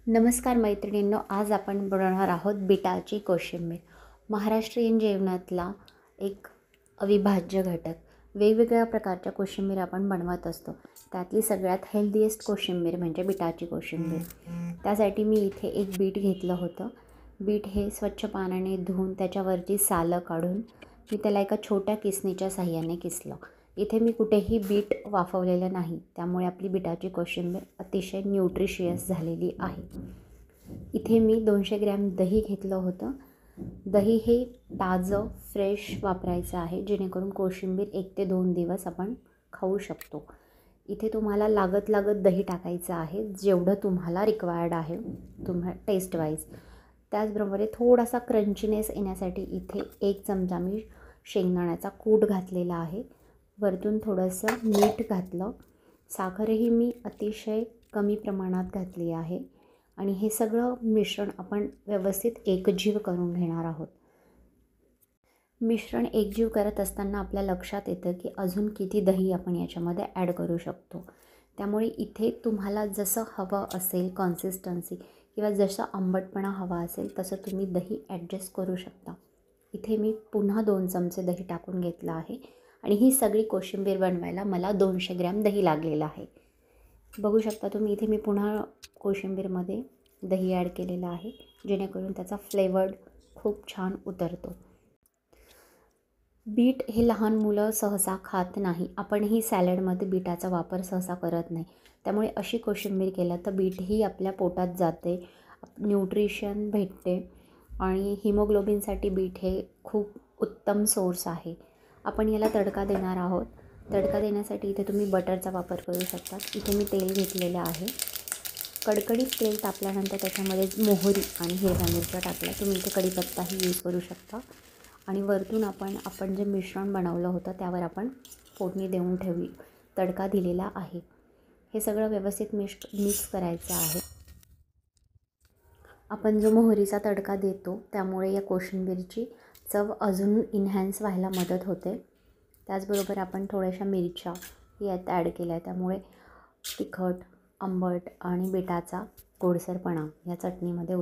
नमस्कार मैत्रिणींनो, आज आपण बनवणार आहोत बीटाची कोशिंबीर. महाराष्ट्रीयन जेवणातला एक अविभाज्य घटक. वेगवेगळ्या प्रकारच्या कोशिंबीर आपण बनवत असतो. त्यातली सगळ्यात हेल्दीएस्ट कोशिंबीर म्हणजे बीटाची कोशिंबीर. त्यासाठी मी इथे एक बीट घेतलं होतं. बीट हे स्वच्छ पाण्याने धुवून त्याच्यावरची सालं काढून मी त्याला एका छोट्या किसणीच्या साहाय्याने किसलं. इथे मी कुठेही बीट वाफवलेलं नाही, त्यामुळे आपली बीटाची कोशिंबीर अतिशय न्यूट्रिशियस झालेली आहे. इथे मी 200 ग्रॅम दही घेतलं होतं. दही हे ताजं फ्रेश वापरायचं आहे, जेणेकरून कोशिंबीर 1 ते 2 दिवस आपण खाऊ शकतो. इथे तुम्हाला लागत दही टाकायचं आहे, जेवढं तुम्हाला रिक्वायर्ड आहे टेस्ट वाईज. त्याचबरोबर थोडासा क्रंचीनेस येण्यासाठी इथे 1 चमचा मी शेंगदाण्याचा कूट घातलेला आहे. वरतून थोडंसं मीठ घातलं. साखरही मी अतिशय कमी प्रमाणात घातली आहे आणि हे सगळं मिश्रण आपण व्यवस्थित एकजीव करून घेणार आहोत. मिश्रण एकजीव करत असताना आपल्या लक्षात येतं की अजून किती दही आपण याच्यामध्ये ॲड करू शकतो. त्यामुळे इथे तुम्हाला जसं हवं असेल कन्सिस्टन्सी किंवा जसं आंबटपणा हवा असेल तसं तुम्ही दही ॲडजस्ट करू शकता. इथे मी पुन्हा 2 चमचे दही टाकून घेतलं आहे आणि ही सगळी कोशिंबीर बनवायला मला 200 ग्रॅम दही लागलेलं आहे. बघू शकता तुम्ही, इथे मी पुन्हा कोशिंबीरमध्ये दही ॲड केलेलं आहे, जेणेकरून त्याचा फ्लेवर खूप छान उतरतो. बीट हे लहान मुलं सहसा खात नाही. आपणही सॅलडमध्ये बीटाचा वापर सहसा करत नाही. त्यामुळे अशी कोशिंबीर केलं तर बीटही आपल्या पोटात जाते, न्यूट्रिशन भेटते आणि हिमोग्लोबिनसाठी बीट हे खूप उत्तम सोर्स आहे. आपण याला तडका देणार आहोत. तडका देण्यासाठी इथे तुम्ही बटरचा वापर करू शकता. इथे मी तेल घेतलेलं आहे. कडकडीत तेल तापल्यानंतर त्याच्यामध्ये मोहरी आणि हिरव्या मिरच्या टाकल्या. तुम्ही इथे कढीपत्ताही यूज करू शकता आणि वरतून आपण जे मिश्रण बनवलं होतं त्यावर आपण फोडणी देऊन तडका दिलेला आहे. हे सगळं व्यवस्थित मिक्स करायचं आहे. आपण जो मोहरीचा तडका देतो त्यामुळे या कोशिंबीरची चव अजून इन्हॅन्स व्हायला मदत होते. त्याचबरोबर आपण थोड्याशा मिरच्या यात ॲड केल्या, त्यामुळे तिखट, आंबट आणि बीटाचा गोडसरपणा या चटणीमध्ये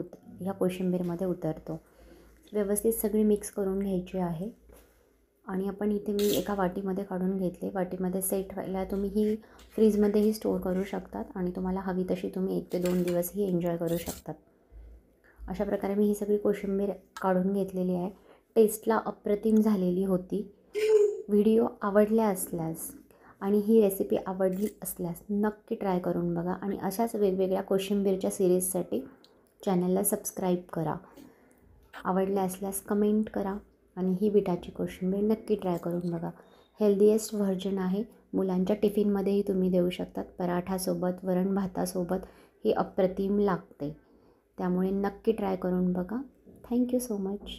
या कोशिंबीरमध्ये उतरतो. व्यवस्थित सगळी मिक्स करून घ्यायची आहे आणि आपण इथे मी एका वाटीमध्ये काढून घेतले. वाटीमध्ये सेट व्हायला तुम्ही ही फ्रीजमध्येही स्टोअर करू शकतात आणि तुम्हाला हवी तशी तुम्ही 1 ते 2 दिवसही एन्जॉय करू शकतात. अशा प्रकारे मी ही सगळी कोशिंबीर काढून घेतलेली आहे. टेस्टला अप्रतिम झालेली होती. व्हिडिओ आवडला असल्यास आणि ही रेसिपी आवडली असल्यास नक्की ट्राय करून बघा आणि अशाच वेगवेगळ्या कोशिंबीरच्या सिरीजसाठी चॅनलला सबस्क्राईब करा. आवडल्या असल्यास कमेंट करा आणि ही बीटाची कोशिंबीर नक्की ट्राय करून बघा. हेल्दीएस्ट व्हर्जन आहे. मुलांच्या टिफिनमध्येही तुम्ही देऊ शकतात. पराठासोबत, वरण भातासोबत ही अप्रतिम लागते. त्यामुळे नक्की ट्राय करून बघा. Thank you so much.